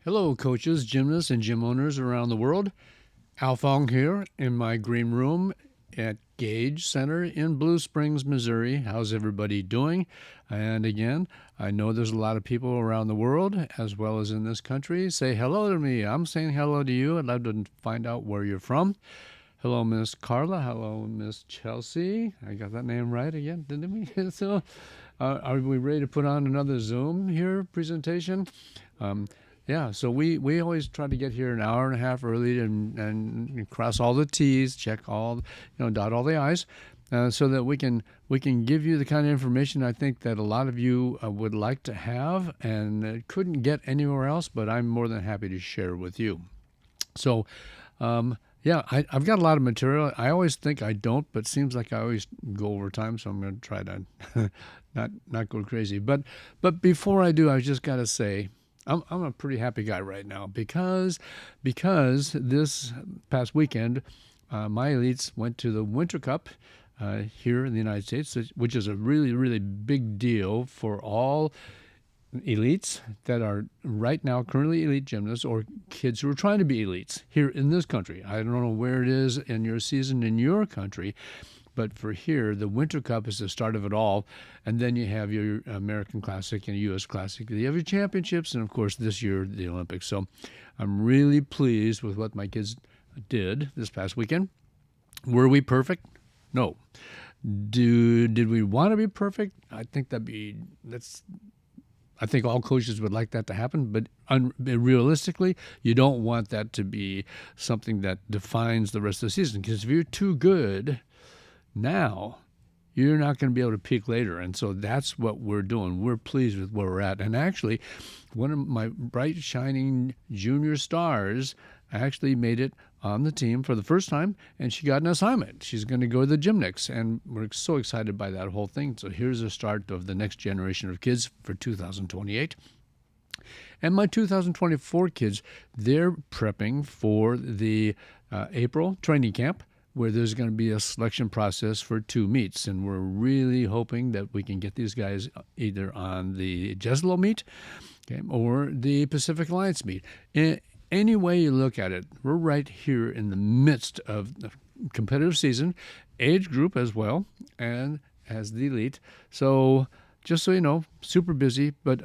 Hello, coaches, gymnasts, and gym owners around the world. Al Fong here in my green room at Gage Center in Blue Springs, Missouri. How's everybody doing? And again, I know there's a lot of people around the world as well as in this country. Say hello to me. I'm saying hello to you. I'd love to find out where you're from. Hello, Miss Carla. Hello, Miss Chelsea. I got that name right again, didn't we? So, are we ready to put on another Zoom here presentation? Yeah, so we always try to get here an hour and a half early and cross all the T's, check all, dot all the I's, so that we can give you the kind of information I think that a lot of you would like to have and couldn't get anywhere else, but I'm more than happy to share with you. So, yeah, I've got a lot of material. I always think I don't, but it seems like I always go over time, so I'm going to try to not go crazy. But before I do, I just got to say, I'm a pretty happy guy right now because this past weekend, my elites went to the Winter Cup here in the United States, which is a really, really big deal for all elites that are right now currently elite gymnasts or kids who are trying to be elites here in this country. I don't know where it is in your season in your country, but for here, the Winter Cup is the start of it all. And then you have your American Classic and U.S. Classic. You have your championships, and of course, this year, the Olympics. So I'm really pleased with what my kids did this past weekend. Were we perfect? No. Did we want to be perfect? I think I think all coaches would like that to happen, but realistically, you don't want that to be something that defines the rest of the season. Because if you're too good now, you're not going to be able to peak later. And so that's what we're doing. We're pleased with where we're at. And actually, one of my bright, shining junior stars actually made it on the team for the first time, and she got an assignment. She's going to go to the gymnastics, and we're so excited by that whole thing. So here's the start of the next generation of kids for 2028. And my 2024 kids, they're prepping for the April training camp, where there's going to be a selection process for 2 meets. And we're really hoping that we can get these guys either on the Jezlo meet, okay, or the Pacific Alliance meet. Any way you look at it, we're right here in the midst of the competitive season, age group as well, and as the elite. So just so you know, super busy, but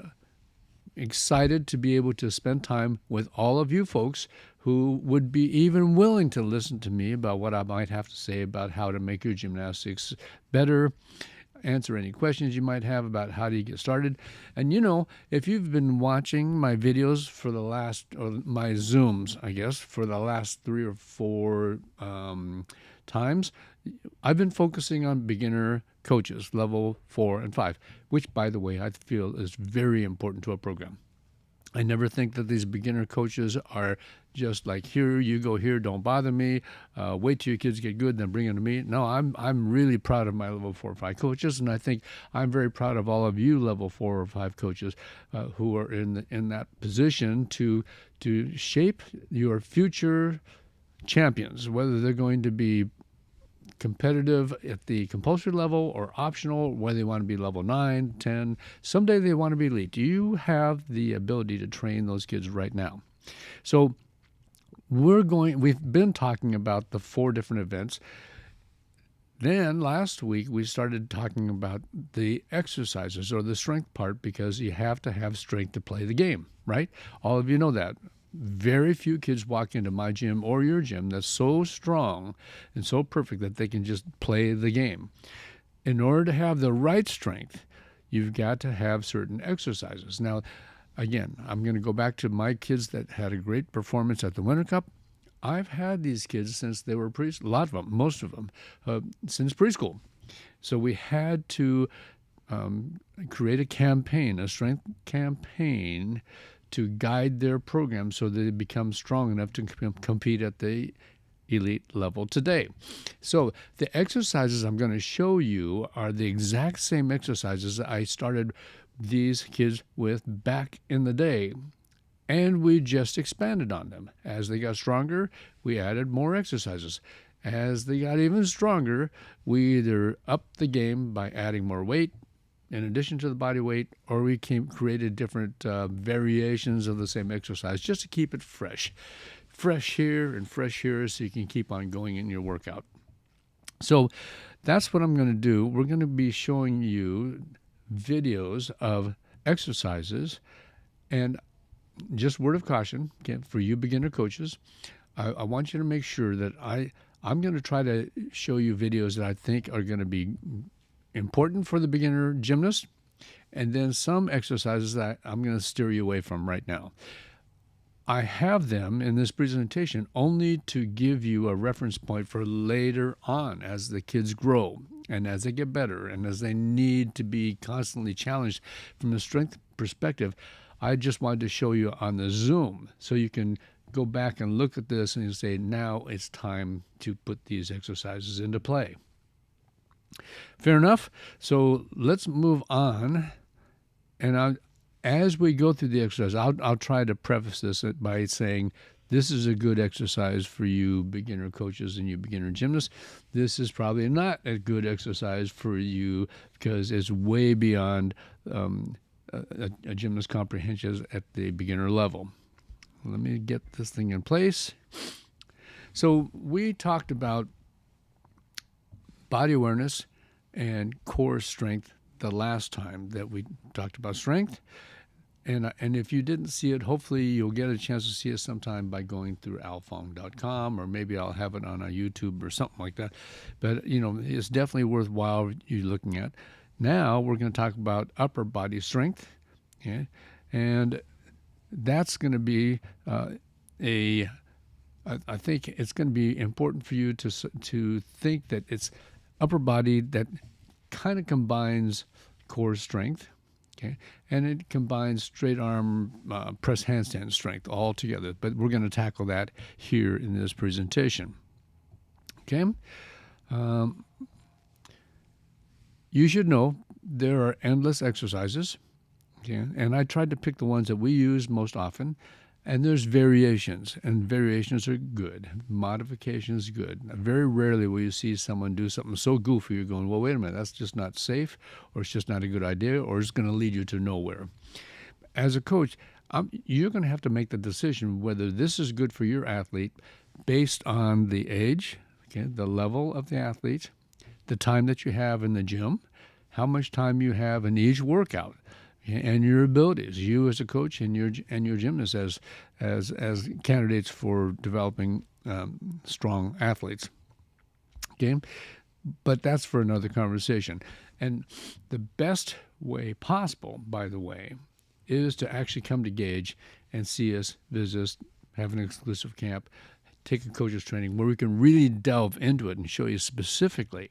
excited to be able to spend time with all of you folks who would be even willing to listen to me about what I might have to say about how to make your gymnastics better, answer any questions you might have about how do you get started. And if you've been watching my videos for the last, or my Zooms, I guess, for the last 3 or 4 times, I've been focusing on beginner coaches, level 4 and 5, which, by the way, I feel is very important to a program. I never think that these beginner coaches are just like, here, you go here, don't bother me, wait till your kids get good, then bring them to me. No, I'm really proud of my level 4 or 5 coaches, and I think I'm very proud of all of you level 4 or 5 coaches who are in that position to shape your future champions, whether they're going to be competitive at the compulsory level or optional, whether they want to be level 9, 10. Someday they want to be elite. You have the ability to train those kids right now. So we've been talking about the 4 different events. Then last week we started talking about the exercises or the strength part, because you have to have strength to play the game, right? All of you know that. Very few kids walk into my gym or your gym that's so strong and so perfect that they can just play the game. In order to have the right strength, you've got to have certain exercises. Now, again, I'm going to go back to my kids that had a great performance at the Winter Cup. I've had these kids since they were a lot of them, most of them, since preschool. So we had to create a campaign, a strength campaign, to guide their program so they become strong enough to compete at the elite level today. So the exercises I'm going to show you are the exact same exercises I started these kids with back in the day. And we just expanded on them. As they got stronger, we added more exercises. As they got even stronger, we either upped the game by adding more weight, in addition to the body weight, or we created different variations of the same exercise just to keep it fresh. Fresh here and fresh here so you can keep on going in your workout. So that's what I'm going to do. We're going to be showing you videos of exercises, and just word of caution, okay, for you beginner coaches, I want you to make sure that I'm going to try to show you videos that I think are going to be important for the beginner gymnast, and then some exercises that I'm going to steer you away from right now. I have them in this presentation only to give you a reference point for later on as the kids grow and as they get better and as they need to be constantly challenged from a strength perspective. I just wanted to show you on the Zoom so you can go back and look at this and you say, now it's time to put these exercises into play. Fair enough? So let's move on. And as we go through the exercise, I'll try to preface this by saying this is a good exercise for you beginner coaches and you beginner gymnasts. This is probably not a good exercise for you because it's way beyond a gymnast comprehension at the beginner level. Let me get this thing in place. So we talked about body awareness and core strength the last time that we talked about strength. And if you didn't see it, hopefully you'll get a chance to see it sometime by going through alfong.com, or maybe I'll have it on a YouTube or something like that. But, it's definitely worthwhile you looking at. Now we're going to talk about upper body strength. Okay? And that's going to be I think it's going to be important for you to think that it's upper body that kind of combines core strength. Okay, and it combines straight arm press handstand strength all together. But we're going to tackle that here in this presentation. Okay, you should know there are endless exercises. Okay, and I tried to pick the ones that we use most often. And there's variations, and variations are good. Modifications good. Very rarely will you see someone do something so goofy you're going, well, wait a minute, that's just not safe, or it's just not a good idea, or it's going to lead you to nowhere. As a coach, you're going to have to make the decision whether this is good for your athlete based on the age, okay, the level of the athlete, the time that you have in the gym, how much time you have in each workout, and your abilities, you as a coach and your gymnast as candidates for developing strong athletes. Okay, but that's for another conversation. And the best way possible, by the way, is to actually come to Gage and see us, visit us, have an exclusive camp, take a coach's training where we can really delve into it and show you specifically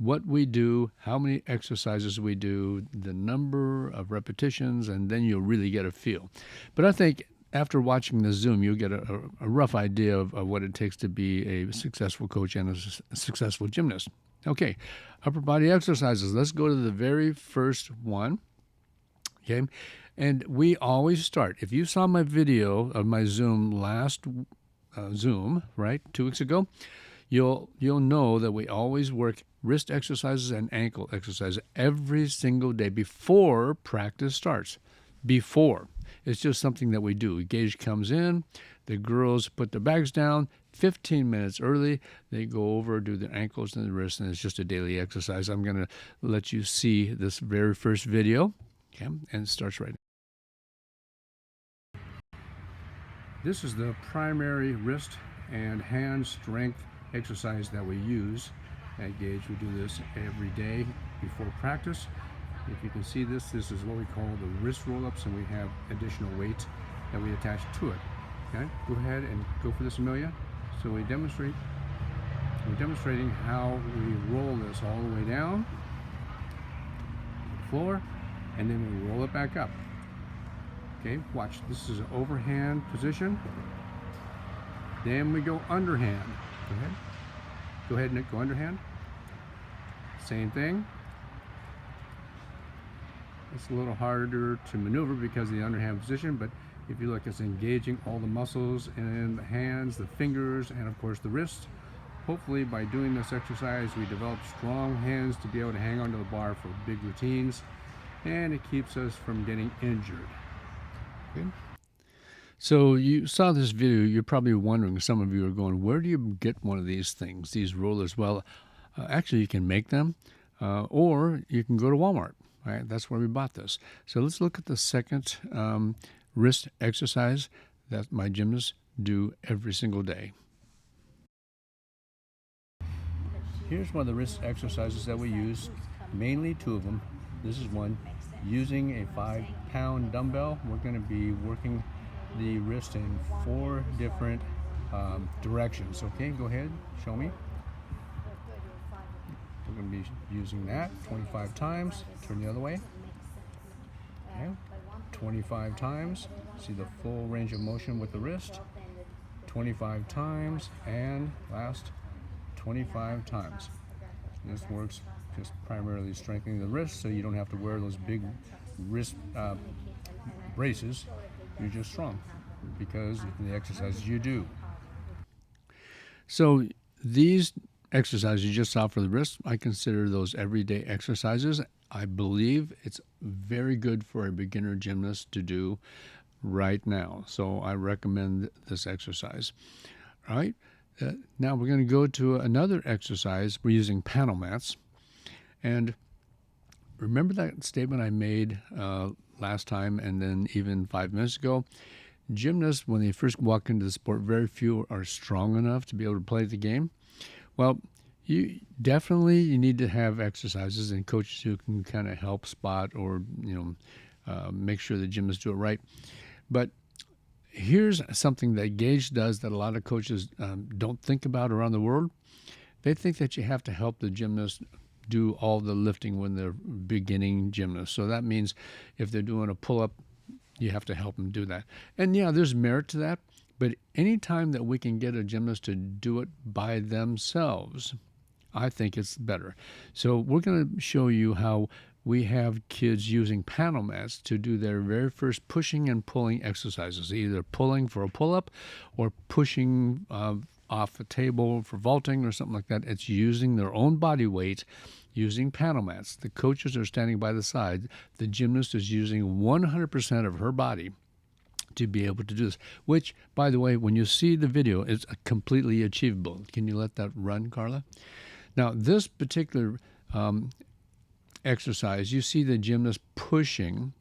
what we do, how many exercises we do, the number of repetitions, and then you'll really get a feel. But I think after watching the Zoom, you'll get a rough idea of what it takes to be a successful coach and a successful gymnast. Okay, upper body exercises. Let's go to the very first one. Okay, and we always start. If you saw my video of my Zoom last Zoom, right, 2 weeks ago, you'll know that we always work wrist exercises and ankle exercises every single day before practice starts. Before. It's just something that we do. Gage comes in, the girls put their bags down, 15 minutes early, they go over, do their ankles and the wrists, and it's just a daily exercise. I'm going to let you see this very first video, okay, and it starts right now. This is the primary wrist and hand strength exercise that we use at Gage. We do this every day before practice. If you can see this is what we call the wrist roll-ups, and we have additional weight that we attach to it. Okay, go ahead and go for this, Amelia. So we're demonstrating how we roll this all the way down to the floor, and then we roll it back up. Okay, watch. This is an overhand position. Then we go underhand. Go ahead. Go ahead, Nick. Go underhand. Same thing. It's a little harder to maneuver because of the underhand position, but if you look, it's engaging all the muscles in the hands, the fingers, and of course the wrist. hopefully by doing this exercise, we develop strong hands to be able to hang onto the bar for big routines, and it keeps us from getting injured. Okay? So you saw this video, you're probably wondering, some of you are going, where do you get one of these things, these rollers? Well, actually you can make them, or you can go to Walmart, right? That's where we bought this. So let's look at the second wrist exercise that my gymnasts do every single day. Here's one of the wrist exercises that we use, mainly two of them. This is one. Using a 5-pound dumbbell, we're going to be working the wrist in 4 different directions. Okay, go ahead, show me. We're going to be using that 25 times. Turn the other way. Okay. 25 times. See the full range of motion with the wrist. 25 times, and last 25 times. This works just primarily strengthening the wrist, so you don't have to wear those big wrist braces. You're just strong because of the exercises you do. So these exercises you just saw for the wrist, I consider those everyday exercises. I believe it's very good for a beginner gymnast to do right now. So I recommend this exercise. All right. Now we're going to go to another exercise. We're using panel mats. And remember that statement I made last time and then even 5 minutes ago? Gymnasts, when they first walk into the sport, very few are strong enough to be able to play the game. Well, you need to have exercises and coaches who can kind of help spot or make sure the gymnasts do it right. But here's something that Gage does that a lot of coaches don't think about around the world. They think that you have to help the gymnast do all the lifting when they're beginning gymnasts. So that means if they're doing a pull-up, you have to help them do that. And yeah, there's merit to that. But anytime that we can get a gymnast to do it by themselves, I think it's better. So we're going to show you how we have kids using panel mats to do their very first pushing and pulling exercises, either pulling for a pull-up or pushing off a table for vaulting or something like that. It's using their own body weight, using panel mats. The coaches are standing by the side. The gymnast is using 100% of her body to be able to do this, which, by the way, when you see the video, is completely achievable. Can you let that run, Carla? Now, this particular exercise, you see the gymnast pushing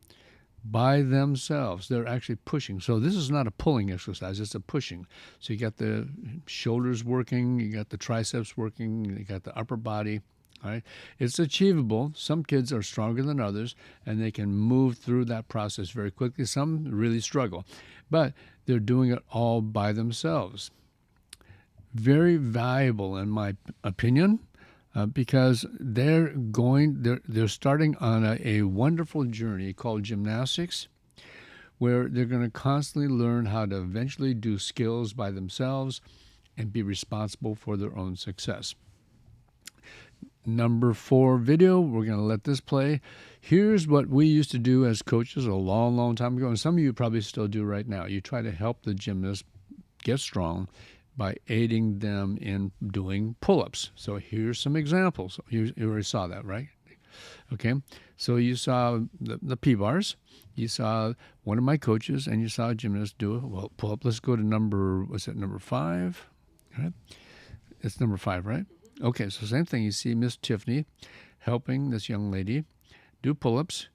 by themselves. They're actually pushing. So this is not a pulling exercise, it's a pushing. So you got the shoulders working, you got the triceps working, you got the upper body. All right. It's achievable. Some kids are stronger than others, and they can move through that process very quickly. Some really struggle, but they're doing it all by themselves. Very valuable, in my opinion, because they're starting on a wonderful journey called gymnastics, where they're going to constantly learn how to eventually do skills by themselves and be responsible for their own success. Number 4 video, we're going to let this play. Here's what we used to do as coaches a long, long time ago, and some of you probably still do right now. You try to help the gymnast get strong by aiding them in doing pull-ups. So here's some examples. You already saw that, right? Okay, so you saw the P-bars. You saw one of my coaches, and you saw a gymnast do a pull-up. Let's go to number 5? All right. It's number 5, right? Okay, so same thing. You see Miss Tiffany helping this young lady do pull-ups.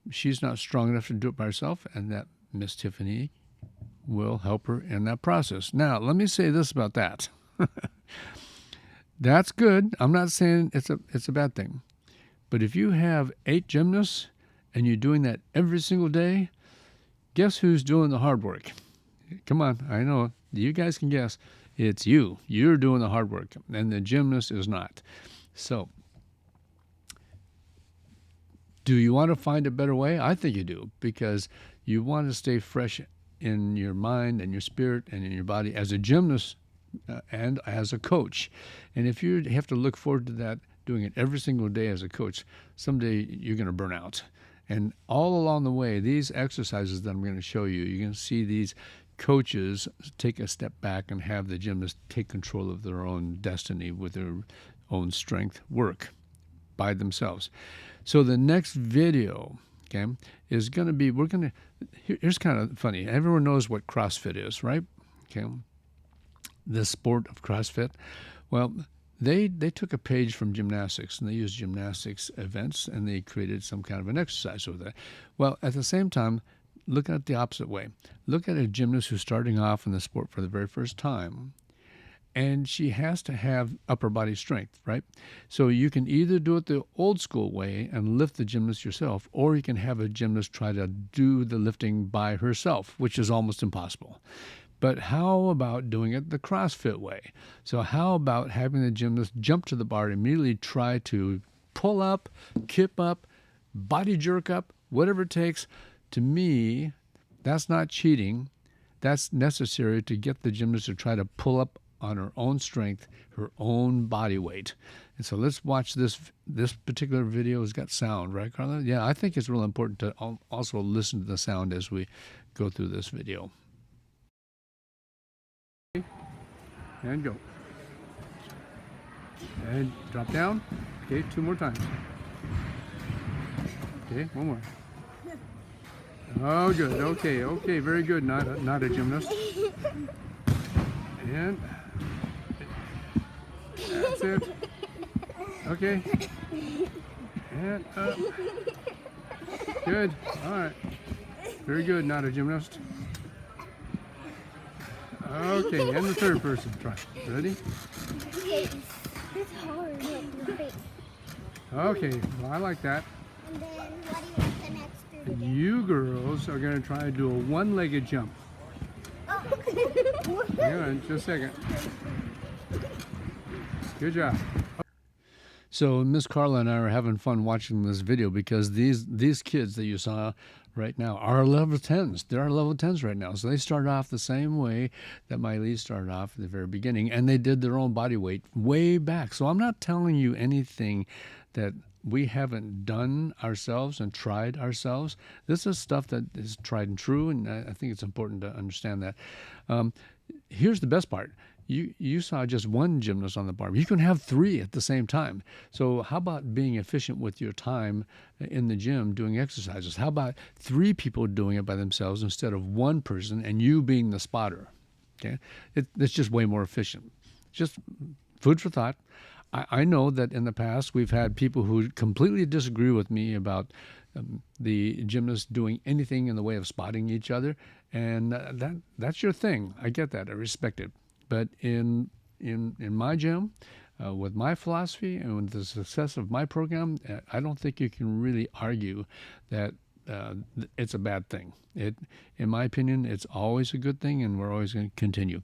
She's not strong enough to do it by herself, and that Miss Tiffany will help her in that process. Now, let me say this about that. That's good. I'm not saying it's a bad thing. But if you have 8 gymnasts and you're doing that every single day, guess who's doing the hard work? Come on, I know. You guys can guess. It's you. You're doing the hard work, and the gymnast is not. So, do you want to find a better way? I think you do, because you want to stay fresh in your mind and your spirit and in your body as a gymnast and as a coach. And if you have to look forward to that, doing it every single day as a coach, someday you're going to burn out. And all along the way, these exercises that I'm going to show you, you're going to see these coaches take a step back and have the gymnasts take control of their own destiny with their own strength work by themselves. So the next video, okay, is going to be, here's kind of funny. Everyone knows what CrossFit is, right? Okay, the sport of CrossFit. Well, they took a page from gymnastics, and they used gymnastics events, and they created some kind of an exercise with it. Well, at the same time, look at it the opposite way. Look at a gymnast who's starting off in the sport for the very first time, and she has to have upper body strength, right? So you can either do it the old school way and lift the gymnast yourself, or you can have a gymnast try to do the lifting by herself, which is almost impossible. But how about doing it the CrossFit way? So how about having the gymnast jump to the bar and immediately try to pull up, kip up, body jerk up, whatever it takes? To me, that's not cheating. That's necessary to get the gymnast to try to pull up on her own strength, her own body weight. And so let's watch this. This particular video has got sound, right, Carla? Yeah, I think it's real important to also listen to the sound as we go through this video. And go. And drop down. Okay, 2 more times. Okay, 1 more. Oh, good. Okay, very good. Not a gymnast. And that's it. Okay. And up. Good. All right. Very good. Not a gymnast. Okay, and the third person. Try. Ready? It's hard. Okay, well, I like that. And then what do you want the next group to do? You girls are going to try to do a one-legged jump. Oh. Hang on, just a second. Good job. So Miss Carla and I are having fun watching this video because these kids that you saw right now are level 10s. They're level 10s right now. So they started off the same way that Miley started off at the very beginning, and they did their own body weight way back. So I'm not telling you anything that we haven't done ourselves and tried ourselves. This is stuff that is tried and true, and I think it's important to understand that. Here's the best part. You saw just one gymnast on the bar. You can have 3 at the same time. So how about being efficient with your time in the gym doing exercises? How about 3 people doing it by themselves instead of 1 person and you being the spotter? Okay, it's just way more efficient. Just food for thought. I know that in the past we've had people who completely disagree with me about the gymnasts doing anything in the way of spotting each other, and that's your thing. I get that. I respect it. But in my gym, with my philosophy and with the success of my program, I don't think you can really argue that it's a bad thing. In my opinion, it's always a good thing, and we're always going to continue.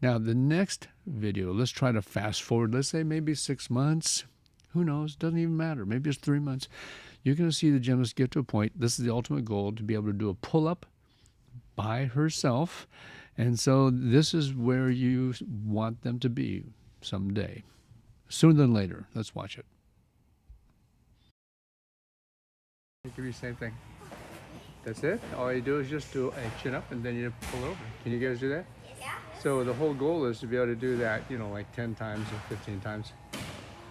Now, the next video, let's try to fast forward. Let's say maybe 6 months. Who knows? Doesn't even matter. Maybe it's 3 months. You're going to see the gymnast get to a point. This is the ultimate goal, to be able to do a pull-up by herself. And so this is where you want them to be someday. Sooner than later. Let's watch it. It could be the same thing. That's it? All you do is just do a chin up and then you pull over. Can you guys do that? Yeah. So the whole goal is to be able to do that, like 10 times or 15 times.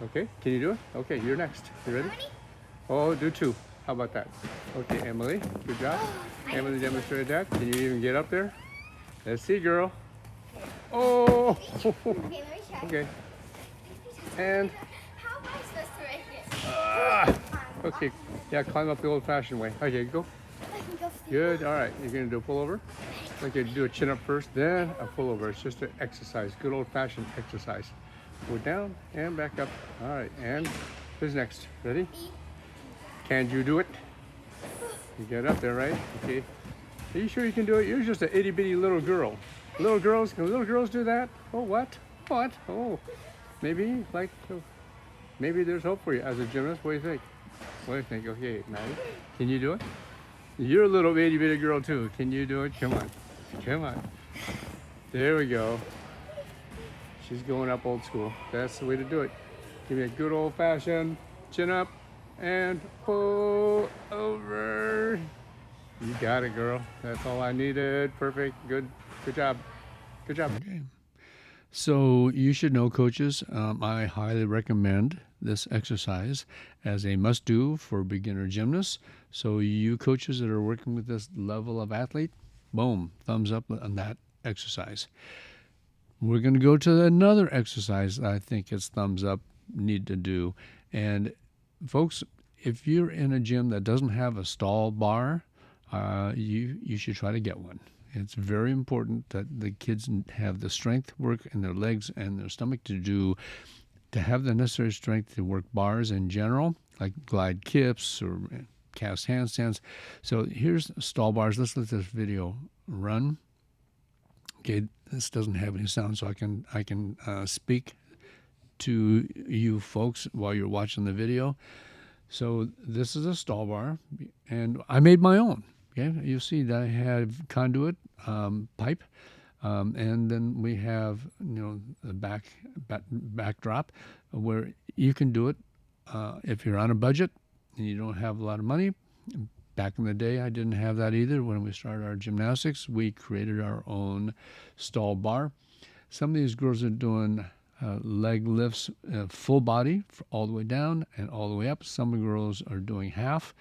Okay, can you do it? Okay, you're next. You ready? How many? Oh, do 2. How about that? Okay, Emily, good job. Emily demonstrated that. Can you even get up there? Let's see, girl. Oh! Okay, let me try. Okay. And, How am I supposed to make it? okay, yeah, climb up the old-fashioned way. Okay, go. I can go through. Good, all right. You're gonna do a pullover? Okay, do a chin up first, then a pullover. It's just an exercise, good old-fashioned exercise. Go down and back up. All right, and who's next? Ready? Can you do it? You get up there, right? Okay. Are you sure you can do it? You're just an itty-bitty little girl. Can little girls do that? Oh, what? What? Oh, maybe, maybe there's hope for you as a gymnast. What do you think? What do you think? Okay, Maddie, can you do it? You're a little itty-bitty girl too. Can you do it? Come on. Come on. There we go. She's going up old school. That's the way to do it. Give me a good old-fashioned chin up and pull over. You got it, girl. That's all I needed. Perfect. Good. Good job. Good job. Okay. So you should know, coaches, I highly recommend this exercise as a must-do for beginner gymnasts. So you coaches that are working with this level of athlete, boom, thumbs up on that exercise. We're going to go to another exercise I think it's thumbs up need to do. And folks, if you're in a gym that doesn't have a stall bar, you should try to get one. It's very important that the kids have the strength work in their legs and their stomach to have the necessary strength to work bars in general, like glide kips or cast handstands. So here's stall bars. Let's let this video run. Okay, this doesn't have any sound, so I can speak to you folks while you're watching the video. So this is a stall bar, and I made my own. Okay, you'll see that I have conduit pipe, and then we have the backdrop where you can do it if you're on a budget and you don't have a lot of money. Back in the day, I didn't have that either. When we started our gymnastics, we created our own stall bar. Some of these girls are doing leg lifts, full body, all the way down and all the way up. Some of the girls are doing half.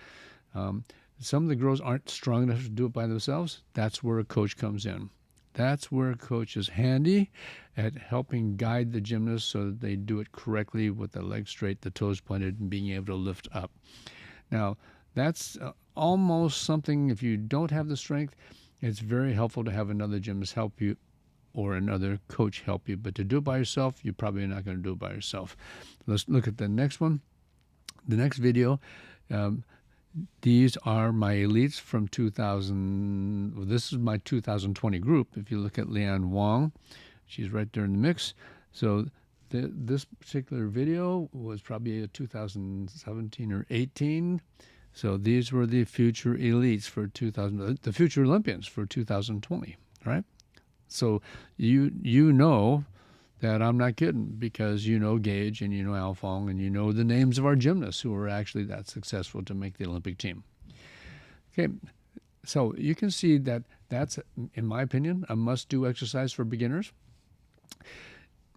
Some of the girls aren't strong enough to do it by themselves. That's where a coach comes in. That's where a coach is handy at helping guide the gymnast so that they do it correctly with the legs straight, the toes pointed, and being able to lift up. Now, that's almost something, if you don't have the strength, it's very helpful to have another gymnast help you or another coach help you. But to do it by yourself, you're probably not going to do it by yourself. Let's look at the next one. The next video. These are my elites from 2000. Well, this is my 2020 group. If you look at Leanne Wong, she's right there in the mix. So this particular video was probably a 2017 or 18. So these were the future elites for the future Olympians for 2020, right? So you know that I'm not kidding, because you know Gage and you know Al Fong and you know the names of our gymnasts who were actually that successful to make the Olympic team. Okay, so you can see that that's, in my opinion, a must-do exercise for beginners.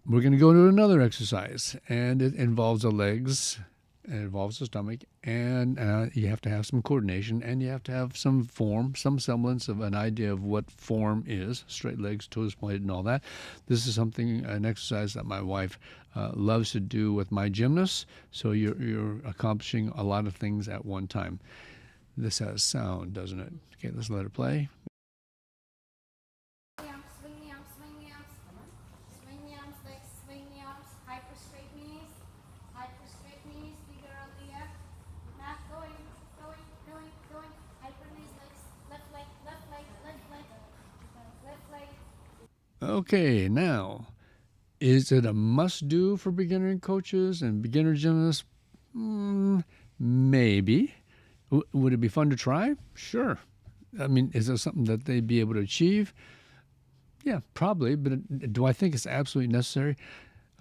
We're going to go to another exercise, and it involves the legs, it involves the stomach, and you have to have some coordination, and you have to have some form, some semblance of an idea of what form is, straight legs, toes pointed, and all that. This is an exercise that my wife loves to do with my gymnasts, so you're accomplishing a lot of things at one time. This has sound, doesn't it? Okay, let's let it play. Swing the arms, swing the arms. Swing the arms, legs, swing the arms. Hyper straight knees. Hyper straight knees. Finger on the air. Back, going. Hyper knees, legs. Left leg, left leg, left leg. Left leg. Okay, now, is it a must-do for beginner coaches and beginner gymnasts? Maybe. Would it be fun to try? Sure. I mean, is it something that they'd be able to achieve? Yeah, probably. But do I think it's absolutely necessary?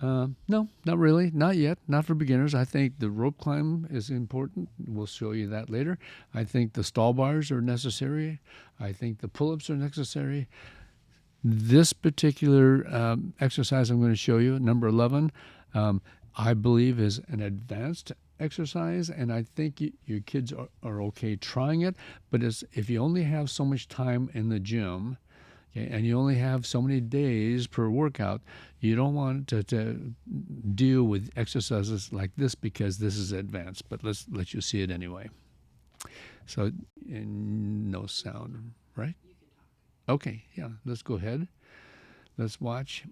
No, not really. Not yet. Not for beginners. I think the rope climb is important. We'll show you that later. I think the stall bars are necessary. I think the pull-ups are necessary. This particular exercise I'm going to show you, number 11, I believe is an advanced exercise, and I think your kids are okay trying it. But if you only have so much time in the gym, okay, and you only have so many days per workout, you don't want to deal with exercises like this because this is advanced. But let's let you see it anyway. So, no sound, right? Okay, yeah, let's go ahead. Let's watch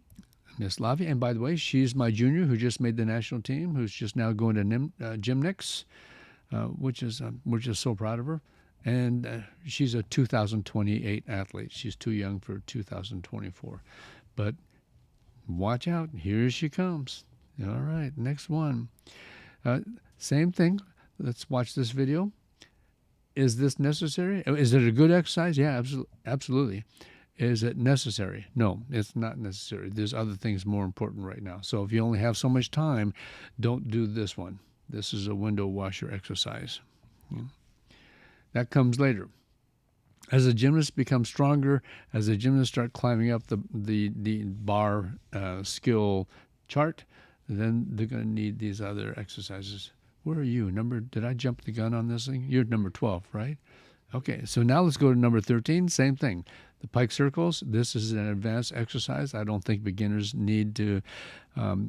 Miss Lavi. And by the way, she's my junior who just made the national team, who's just now going to gymnastics, which is we're just so proud of her. And she's a 2028 athlete. She's too young for 2024. But watch out. Here she comes. All right, next one. Same thing. Let's watch this video. Is this necessary? Is it a good exercise? Yeah, absolutely. Is it necessary? No, it's not necessary. There's other things more important right now. So if you only have so much time, don't do this one. This is a window washer exercise. That comes later. As a gymnast becomes stronger, as a gymnast start climbing up the bar skill chart, then they're going to need these other exercises. Where are you? Did I jump the gun on this thing? You're number 12, right? Okay, so now let's go to number 13. Same thing. The pike circles. This is an advanced exercise. I don't think beginners need to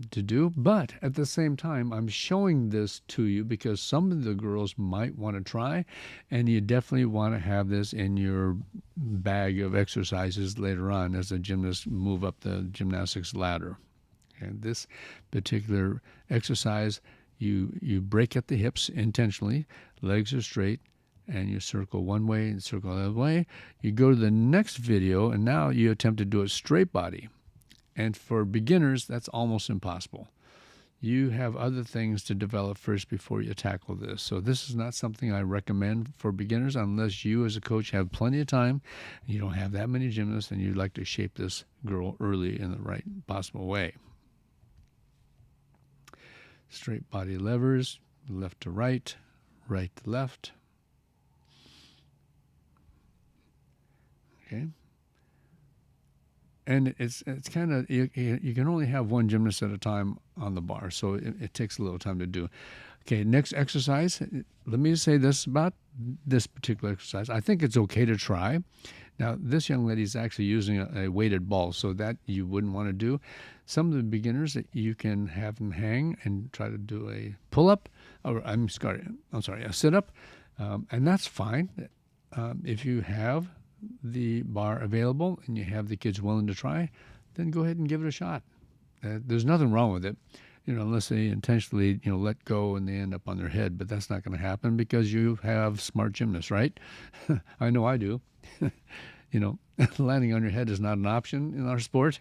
do, but at the same time, I'm showing this to you because some of the girls might want to try, and you definitely want to have this in your bag of exercises later on as a gymnast move up the gymnastics ladder. And this particular exercise, you break at the hips intentionally, legs are straight, and you circle one way and circle the other way. You go to the next video, and now you attempt to do a straight body. And for beginners, that's almost impossible. You have other things to develop first before you tackle this. So this is not something I recommend for beginners unless you as a coach have plenty of time, and you don't have that many gymnasts, and you'd like to shape this girl early in the right possible way. Straight body levers, left to right, right to left. Okay. And it's kind of, you can only have one gymnast at a time on the bar, so it takes a little time to do. Okay, next exercise. Let me say this about this particular exercise. I think it's okay to try. Now, this young lady is actually using a weighted ball, so that you wouldn't want to do. Some of the beginners, you can have them hang and try to do a pull-up, or a sit-up, and that's fine. If you have the bar available and you have the kids willing to try, then go ahead and give it a shot. There's nothing wrong with it, unless they intentionally, let go and they end up on their head. But that's not going to happen because you have smart gymnasts, right? I know I do. Landing on your head is not an option in our sport.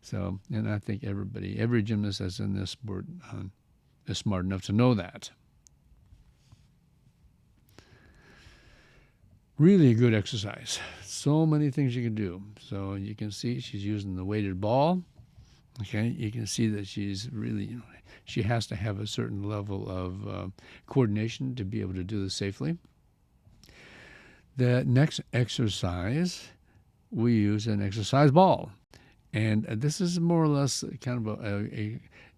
So, and I think every gymnast that's in this sport is smart enough to know that. Really a good exercise. So many things you can do. So you can see she's using the weighted ball. Okay, you can see that she's really, she has to have a certain level of coordination to be able to do this safely. The next exercise, we use an exercise ball. And this is more or less kind of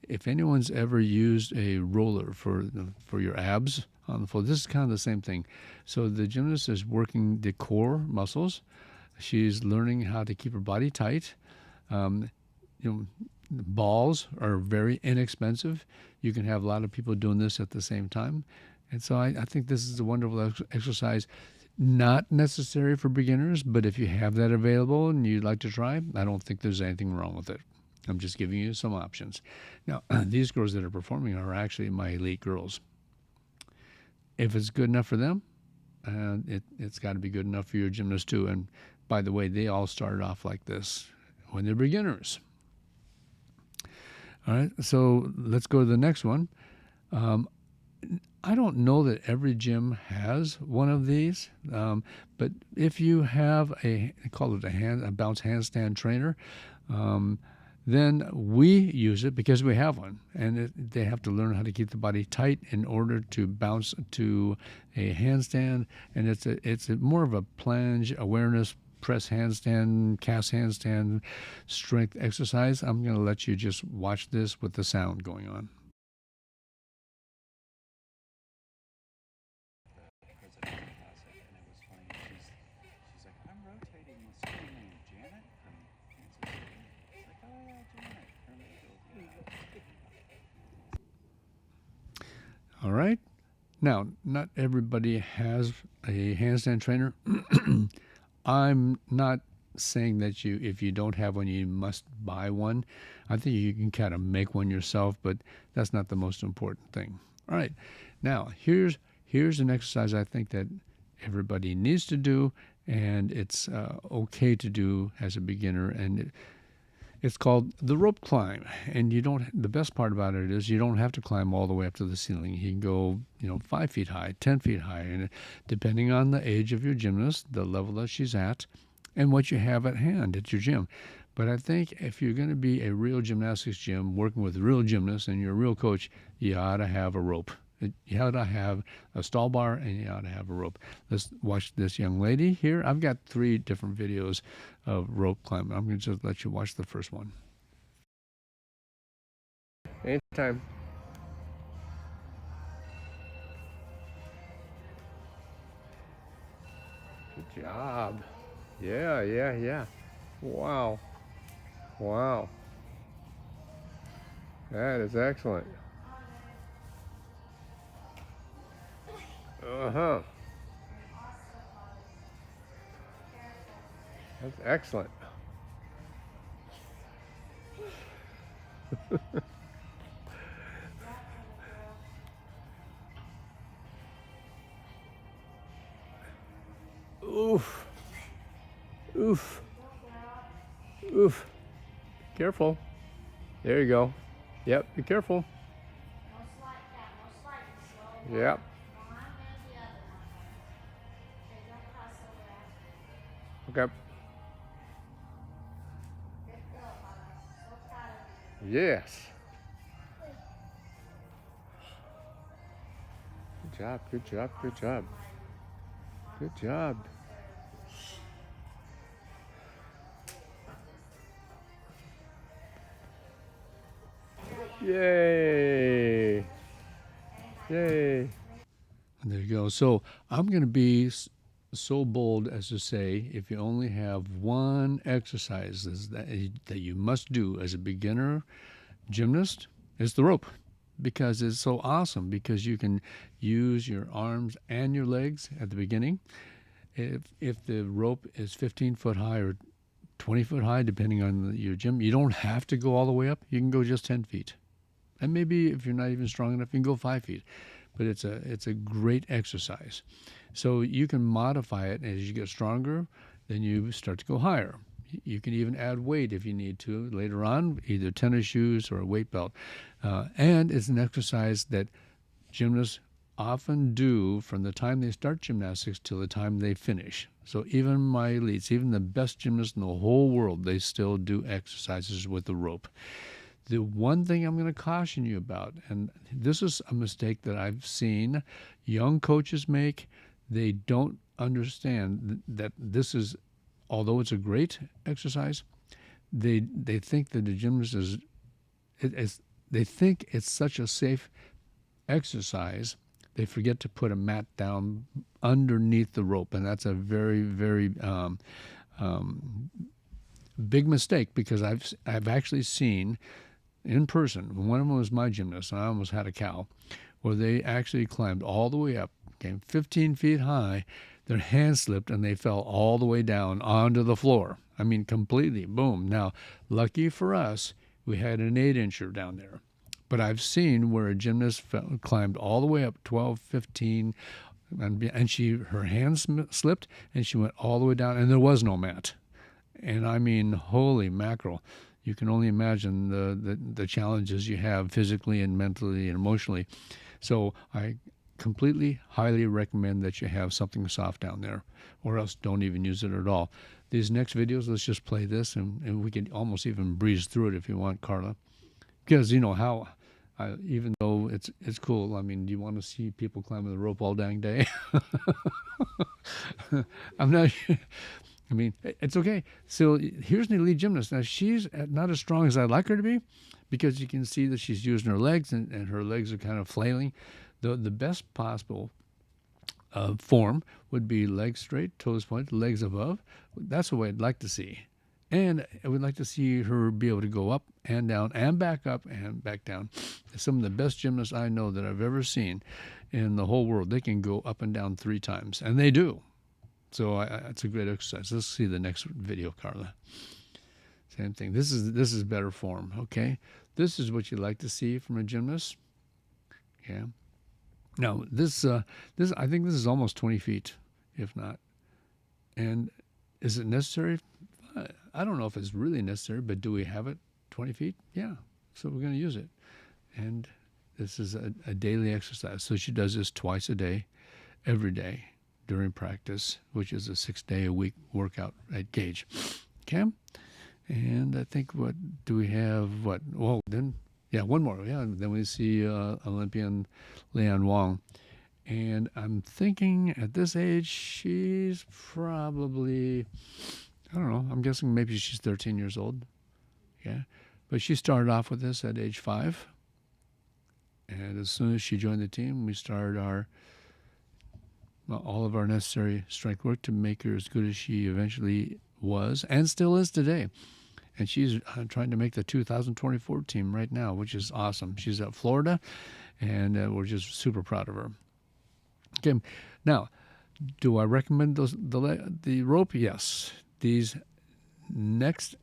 if anyone's ever used a roller for your abs on the floor, this is kind of the same thing. So the gymnast is working the core muscles. She's learning how to keep her body tight. Balls are very inexpensive. You can have a lot of people doing this at the same time. And so I think this is a wonderful exercise. Not necessary for beginners, but if you have that available and you'd like to try, I don't think there's anything wrong with it. I'm just giving you some options. Now, these girls that are performing are actually my elite girls. If it's good enough for them, it's got to be good enough for your gymnast too. And by the way, they all started off like this when they're beginners. All right, so let's go to the next one. I don't know that every gym has one of these, but if you have call it a bounce handstand trainer, then we use it because we have one, and they have to learn how to keep the body tight in order to bounce to a handstand, and it's more of a plunge awareness, press handstand, cast handstand, strength exercise. I'm going to let you just watch this with the sound going on. All right. Now, not everybody has a handstand trainer. I'm not saying that if you don't have one, you must buy one. I think you can kind of make one yourself, but that's not the most important thing. All right. Now, here's an exercise I think that everybody needs to do, and it's okay to do as a beginner, and it's called the rope climb. And the best part about it is you don't have to climb all the way up to the ceiling. You can go, 5 feet high, 10 feet high, and depending on the age of your gymnast, the level that she's at, and what you have at hand at your gym. But I think if you're going to be a real gymnastics gym working with real gymnasts and you're a real coach, you ought to have a rope. You ought to have a stall bar and you ought to have a rope. Let's watch this young lady here. I've got 3 different videos of rope climbing. I'm going to just let you watch the first one. Anytime. Good job. Yeah. Wow. That is excellent. Uh-huh. That's excellent. Oof. Careful. There you go. Yep, be careful. Yep. Okay. Yes. Good job. Yay. And there you go. So I'm going to be so bold as to say, if you only have one exercise that you must do as a beginner gymnast, it's the rope. Because it's so awesome, because you can use your arms and your legs at the beginning. If the rope is 15 foot high or 20 foot high, depending on your gym, you don't have to go all the way up. You can go just 10 feet. And maybe if you're not even strong enough, you can go 5 feet. But it's a great exercise. So you can modify it as you get stronger, then you start to go higher. You can even add weight if you need to later on, either tennis shoes or a weight belt. And it's an exercise that gymnasts often do from the time they start gymnastics till the time they finish. So even my elites, even the best gymnasts in the whole world, they still do exercises with the rope. The one thing I'm going to caution you about, and this is a mistake that I've seen young coaches make, they don't understand that this is, although it's a great exercise, they think that the gymnast they think it's such a safe exercise, they forget to put a mat down underneath the rope, and that's a very, very big mistake, because I've actually seen in person. One of them was my gymnast, and I almost had a cow, where they actually climbed all the way up, came 15 feet high, their hands slipped, and they fell all the way down onto the floor. I mean, completely, boom. Now, lucky for us, we had an 8-incher down there. But I've seen where a gymnast climbed all the way up 12, 15, and her hands slipped, and she went all the way down, and there was no mat. And I mean, holy mackerel. You can only imagine the challenges you have physically and mentally and emotionally. So I completely, highly recommend that you have something soft down there, or else don't even use it at all. These next videos, let's just play this, and we can almost even breeze through it if you want, Carla. Because you know how, even though it's cool, I mean, do you want to see people climbing the rope all dang day? I'm not. I mean, it's okay. So here's an elite gymnast. Now, she's not as strong as I'd like her to be, because you can see that she's using her legs, and her legs are kind of flailing. The best possible form would be legs straight, toes pointed, legs above. That's the way I'd like to see. And I would like to see her be able to go up and down and back up and back down. Some of the best gymnasts I know that I've ever seen in the whole world, they can go up and down 3 times, and they do. So it's a great exercise. Let's see the next video, Carla. Same thing. This is better form. Okay, this is what you like to see from a gymnast. Yeah. Now this I think this is almost 20 feet, if not. And is it necessary? I don't know if it's really necessary, but do we have it 20 feet? Yeah. So we're going to use it. And this is a daily exercise. So she does this twice a day, every day during practice, which is a 6-day-a-week workout at Gage. Okay? And I think, what do we have? Well, then Yeah, one more. Yeah, then we see Olympian Leanne Wong. And I'm thinking at this age, she's probably, I don't know, I'm guessing maybe she's 13 years old. Yeah. But she started off with this at age 5. And as soon as she joined the team, we started all of our necessary strength work to make her as good as she eventually was and still is today. And she's trying to make the 2024 team right now, which is awesome. She's at Florida, and we're just super proud of her. Okay, now, do I recommend the rope? Yes. These next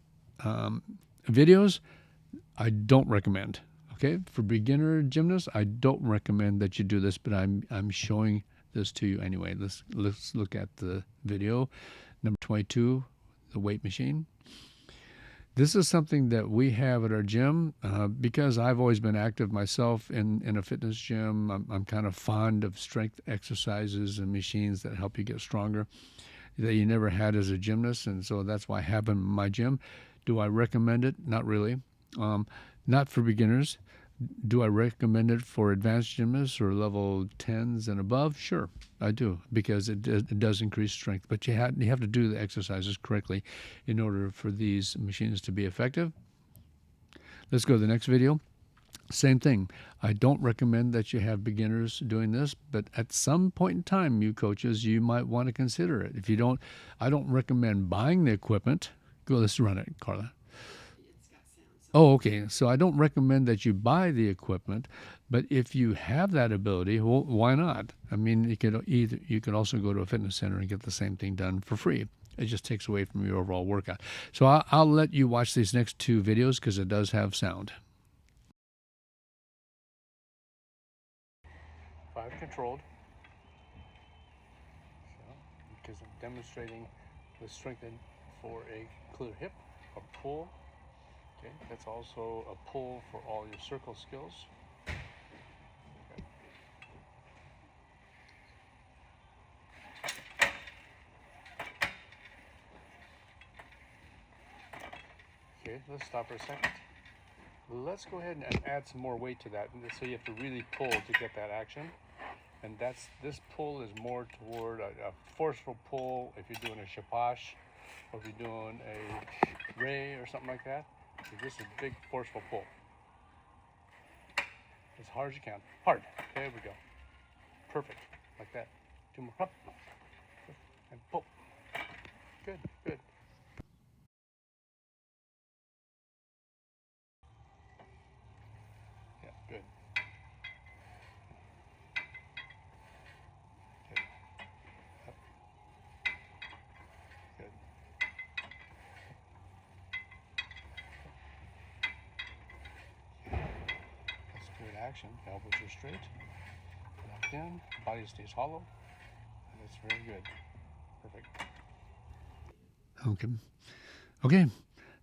videos, I don't recommend. Okay, for beginner gymnasts, I don't recommend that you do this, but I'm showing this to you anyway. Let's look at the video number 22, the weight machine. This is something that we have at our gym because I've always been active myself in a fitness gym. I'm kind of fond of strength exercises and machines that help you get stronger that you never had as a gymnast, and so that's why I have them in my gym. Do I recommend it? Not really. Not for beginners. Do I recommend it for advanced gymnasts or level 10s and above? Sure, I do, because it does increase strength. But you have to do the exercises correctly in order for these machines to be effective. Let's go to the next video. Same thing. I don't recommend that you have beginners doing this, but at some point in time, you coaches, you might want to consider it. If you don't, I don't recommend buying the equipment. Go, let's run it, Carla. Oh, okay. So I don't recommend that you buy the equipment, but if you have that ability, well, why not? I mean, you could also go to a fitness center and get the same thing done for free. It just takes away from your overall workout. So I'll let you watch these next 2 videos because it does have sound. 5 controlled. So, because I'm demonstrating the strength for a clear hip, a pull. Okay, that's also a pull for all your circle skills. Okay, let's stop for a second. Let's go ahead and add some more weight to that. So you have to really pull to get that action. And this pull is more toward a forceful pull if you're doing a shapash or if you're doing a ray or something like that. So this is a big forceful pull. As hard as you can. Hard. There we go. Perfect. Like that. 2 more. Up. And pull. Good, good. Yeah, good. Good. Up. Good. That's good action. Elbows are straight. Locked in. Body stays hollow. And it's very good. Perfect. Okay. Okay.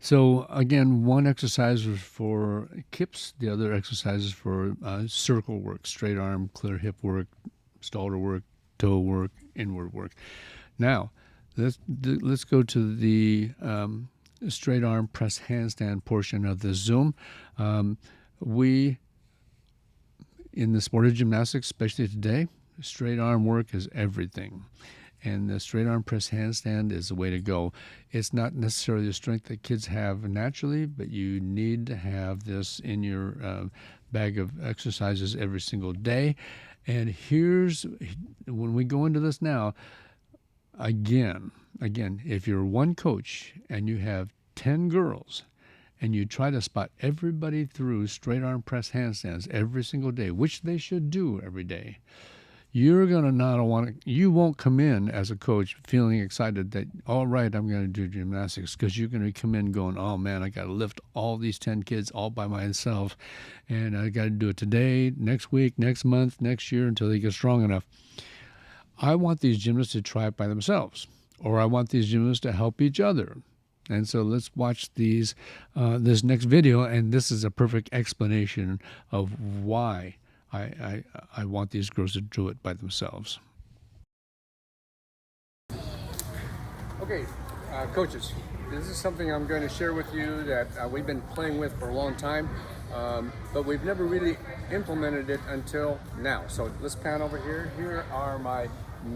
So again, one exercise was for kips, the other exercise is for circle work, straight arm, clear hip work, stalder work, toe work, inward work. Now, let's go to the straight arm press handstand portion of the Zoom. We, in the sport of gymnastics, especially today, straight arm work is everything. And the straight arm press handstand is the way to go. It's not necessarily the strength that kids have naturally, but you need to have this in your bag of exercises every single day. And when we go into this now, again, if you're one coach and you have 10 girls and you try to spot everybody through straight arm press handstands every single day, which they should do every day, you're going to not want to, you won't come in as a coach feeling excited that, all right, I'm going to do gymnastics, because you're going to come in going, oh man, I got to lift all these 10 kids all by myself, and I got to do it today, next week, next month, next year, until they get strong enough. I want these gymnasts to try it by themselves, or I want these gymnasts to help each other. And so let's watch this next video, and this is a perfect explanation of why I want these girls to do it by themselves. Okay, coaches, this is something I'm going to share with you that we've been playing with for a long time. but we've never really implemented it until now. So let's pan over here. Here are my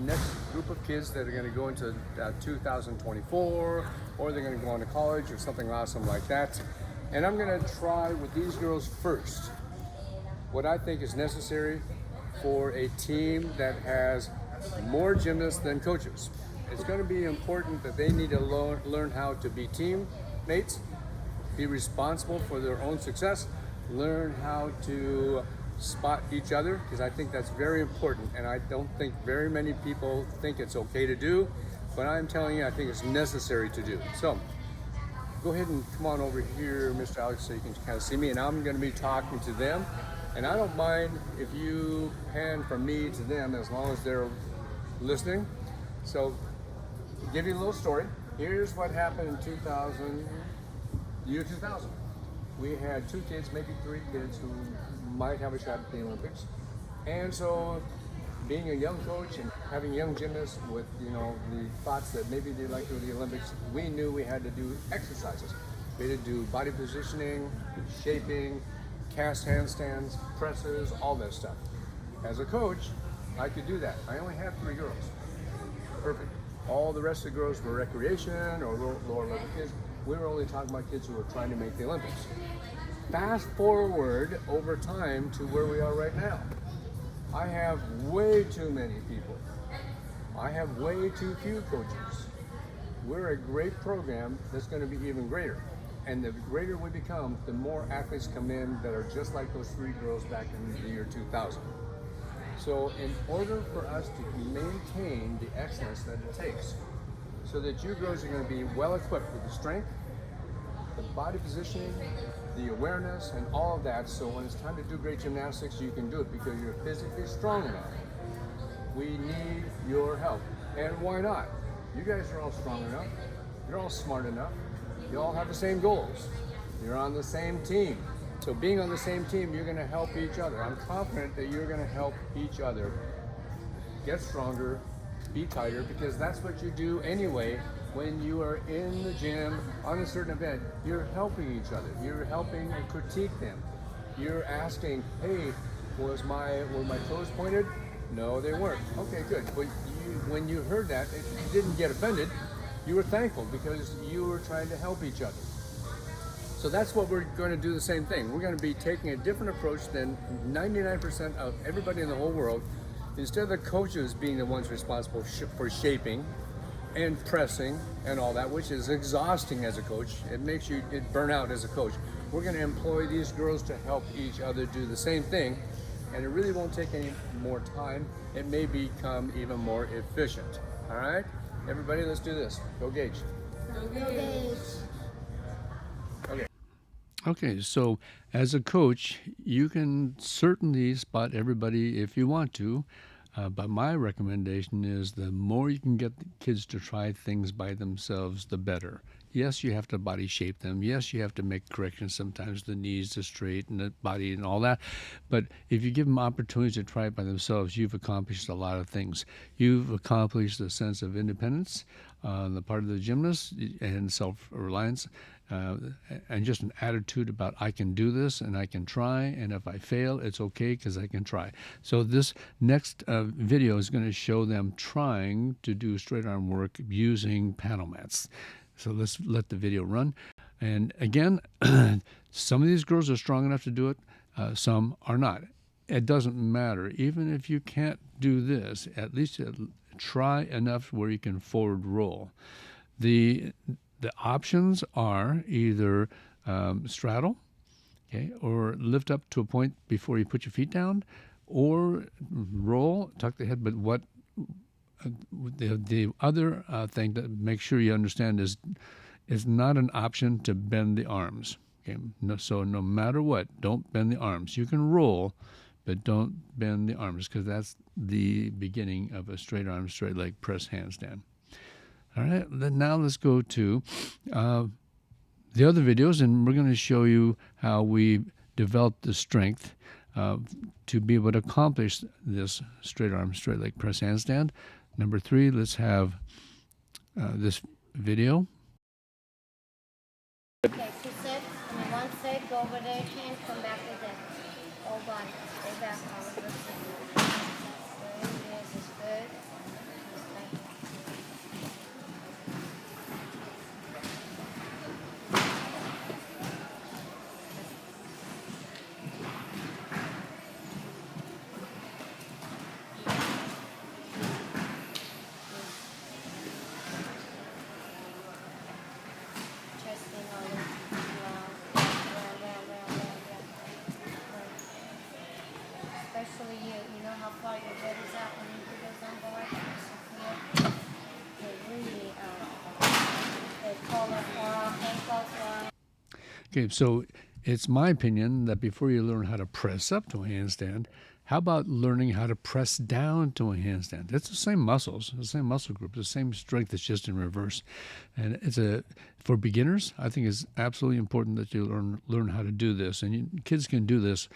next group of kids that are going to go into 2024, or they're going to go on to college or something awesome like that. And I'm going to try with these girls first what I think is necessary for a team that has more gymnasts than coaches. It's going to be important that they need to learn how to be teammates, be responsible for their own success, learn how to spot each other, because I think that's very important, and I don't think very many people think it's okay to do, but I'm telling you, I think it's necessary to do. So go ahead and come on over here, Mr. Alex, so you can kind of see me, and I'm going to be talking to them. And I don't mind if you pan from me to them as long as they're listening. So, to give you a little story, here's what happened in 2000. We had 2 kids, maybe 3 kids who might have a shot at the Olympics. And so, being a young coach and having young gymnasts with, the thoughts that maybe they'd like to go to the Olympics, we knew we had to do exercises. We had to do body positioning, shaping, cast handstands, presses, all that stuff. As a coach, I could do that. I only had 3 girls. Perfect. All the rest of the girls were recreation or lower level kids. We were only talking about kids who were trying to make the Olympics. Fast forward over time to where we are right now. I have way too many people. I have way too few coaches. We're a great program that's going to be even greater. And the greater we become, the more athletes come in that are just like those 3 girls back in the year 2000. So in order for us to maintain the excellence that it takes, so that you girls are going to be well equipped with the strength, the body positioning, the awareness, and all of that, so when it's time to do great gymnastics, you can do it because you're physically strong enough. We need your help. And why not? You guys are all strong enough. You're all smart enough. You all have the same goals. You're on the same team. So being on the same team, you're going to help each other. I'm confident that you're going to help each other get stronger, be tighter, because that's what you do anyway when you are in the gym on a certain event. You're helping each other. You're helping and critique them. You're asking, hey, were my toes pointed? No, they weren't. Okay, good. But when you heard that, you didn't get offended. You were thankful because you were trying to help each other. So that's what we're going to do, the same thing. We're going to be taking a different approach than 99% of everybody in the whole world. Instead of the coaches being the ones responsible for shaping and pressing and all that, which is exhausting as a coach, it makes you burn out as a coach. We're going to employ these girls to help each other do the same thing, and it really won't take any more time. It may become even more efficient. All right? Everybody, let's do this. Go Gage. Go Gage. Okay. Okay, so as a coach, you can certainly spot everybody if you want to, but my recommendation is the more you can get the kids to try things by themselves, the better. Yes, you have to body shape them. Yes, you have to make corrections sometimes, the knees to straighten the body and all that. But if you give them opportunities to try it by themselves, you've accomplished a lot of things. You've accomplished a sense of independence on the part of the gymnast and self-reliance. And just an attitude about I can do this and I can try, and if I fail, it's okay because I can try. So this next video is going to show them trying to do straight arm work using panel mats. So let's let the video run. And again, some of these girls are strong enough to do it, some are not. It doesn't matter. Even if you can't do this, at least try enough where you can forward roll. The options are either straddle, okay, or lift up to a point before you put your feet down, or roll, tuck the head. But what the other thing to make sure you understand is not an option to bend the arms. Okay, so no matter what, don't bend the arms. You can roll, but don't bend the arms because that's the beginning of a straight arm, straight leg press handstand. All right, now let's go to the other videos, and we're going to show you how we developed the strength to be able to accomplish this straight arm, straight leg press handstand. Number 3, let's have this video. Okay, 2 sets, and 1 set, Go over there, hand, come back with it. Whole body. Stay back. Good. This is good. Just like that. Chesting on it. Especially you know how far your body's out when you do those on board. They really, they pull the ankles wide. Okay, so it's my opinion that before you learn how to press up to a handstand, how about learning how to press down to a handstand? It's the same muscles, the same muscle group, the same strength. It's just in reverse. And for beginners, I think it's absolutely important that you learn how to do this. And kids can do this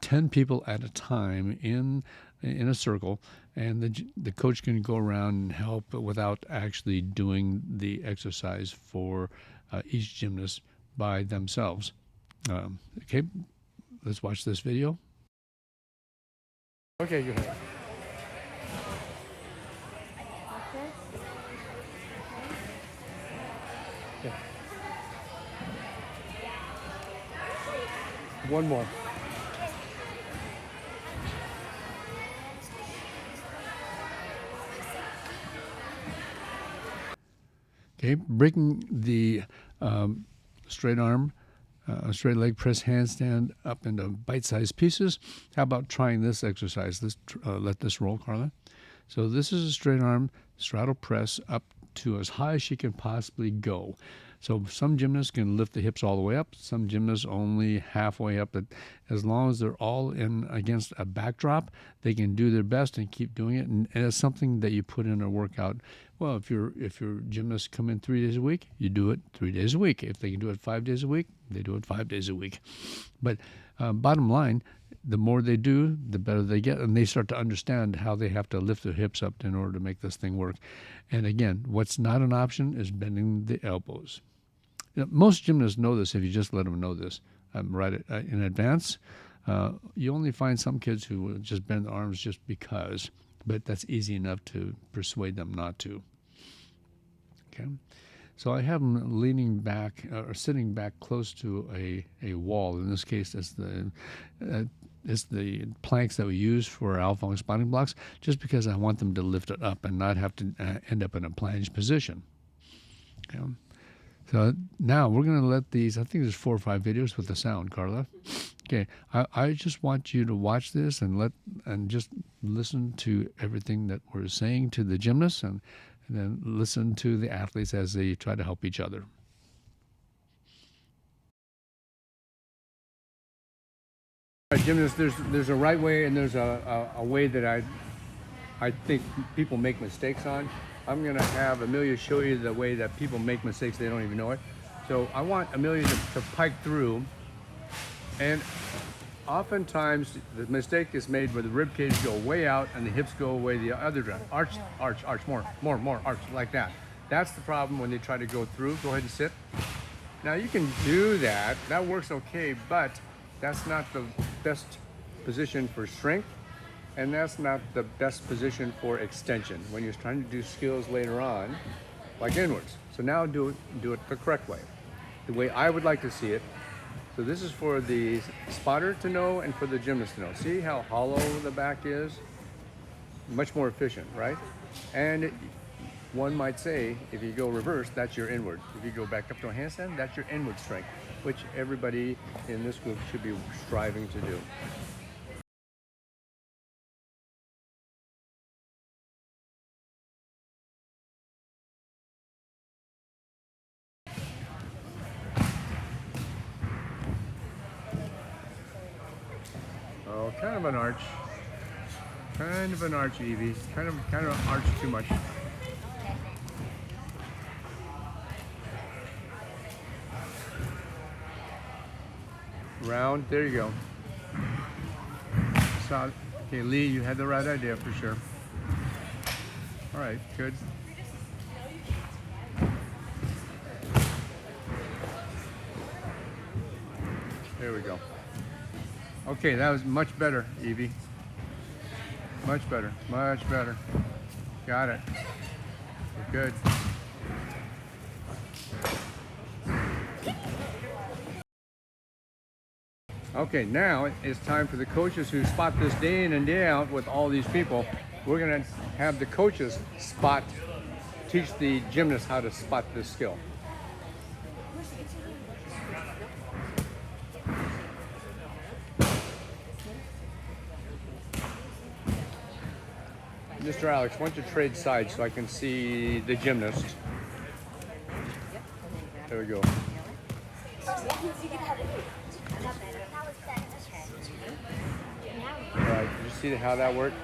10 people at a time in a circle, and the coach can go around and help without actually doing the exercise for each gymnast by themselves. Okay, let's watch this video. Okay, go ahead. Okay? Yeah. One more. Okay, breaking the straight arm, straight leg press handstand up into bite-sized pieces. How about trying this exercise? Let's let this roll, Carla. So this is a straight arm straddle press up to as high as she can possibly go. So some gymnasts can lift the hips all the way up. Some gymnasts only halfway up. But as long as they're all in against a backdrop, they can do their best and keep doing it. And it's something that you put in a workout. Well, if your gymnasts come in 3 days a week, you do it 3 days a week. If they can do it 5 days a week, they do it 5 days a week. But bottom line, the more they do, the better they get, and they start to understand how they have to lift their hips up in order to make this thing work. And again, what's not an option is bending the elbows. You know, most gymnasts know this if you just let them know this right in advance. You only find some kids who will just bend the arms just because, but that's easy enough to persuade them not to. Okay. So I have them leaning back or sitting back close to a wall. In this case, it's the planks that we use for our alpha and spotting blocks, just because I want them to lift it up and not have to end up in a plunge position. Okay. So now we're going to let these, I think there's 4 or 5 videos with the sound, Carla. Okay, I just want you to watch this and just listen to everything that we're saying to the gymnasts and then listen to the athletes as they try to help each other. All right, gymnasts, there's a right way and there's a way that I think people make mistakes on. I'm going to have Amelia show you the way that people make mistakes, they don't even know it. So I want Amelia to pike through, and oftentimes the mistake is made where the rib cage go way out and the hips go away the other direction. Arch, more, arch, like that. That's the problem when they try to go through. Go ahead and sit. Now you can do that, that works okay, but that's not the best position for strength, and that's not the best position for extension when you're trying to do skills later on, like inwards. So now do it the correct way, the way I would like to see it. So this is for the spotter to know and for the gymnast to know. See how hollow the back is? Much more efficient, right? And one might say, if you go reverse, that's your inward. If you go back up to a handstand, that's your inward strength, which everybody in this group should be striving to do. Oh, kind of an arch. Kind of an arch, Evie. Kind of an arch too much. Round, there you go. So, okay, Lee, you had the right idea for sure. All right, good. There we go. Okay, that was much better, Evie. Much better, much better. Got it. You're good. Okay, now it's time for the coaches who spot this day in and day out with all these people. We're gonna have the coaches teach the gymnasts how to spot this skill. Mr. Alex, why don't you trade sides so I can see the gymnast? There we go. All right, did you see how that worked,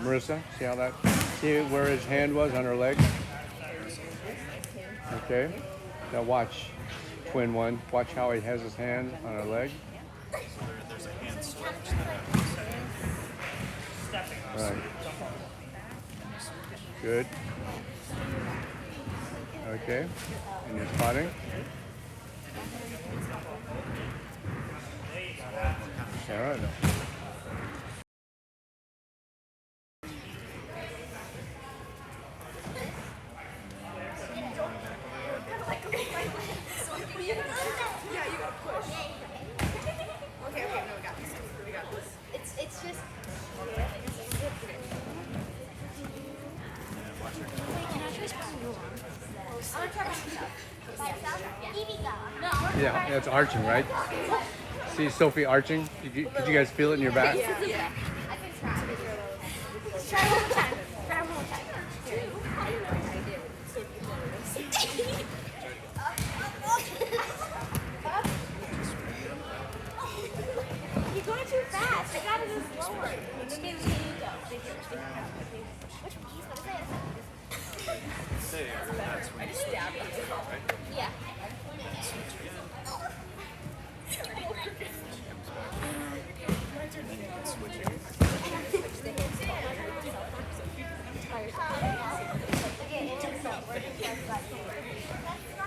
Marissa? See where his hand was on her leg? Okay. Now watch, twin one. Watch how he has his hand on her leg. There's a hand switch. All right. Good. Okay. And you're spotting. All right. It's just. Yeah, it's arching, right? See Sophie arching? Could you guys feel it in your back? Yeah. I can try. Try one more time. Try one more time. You're going too fast. I gotta go slower. Which piece? I just stabbed it. Yeah.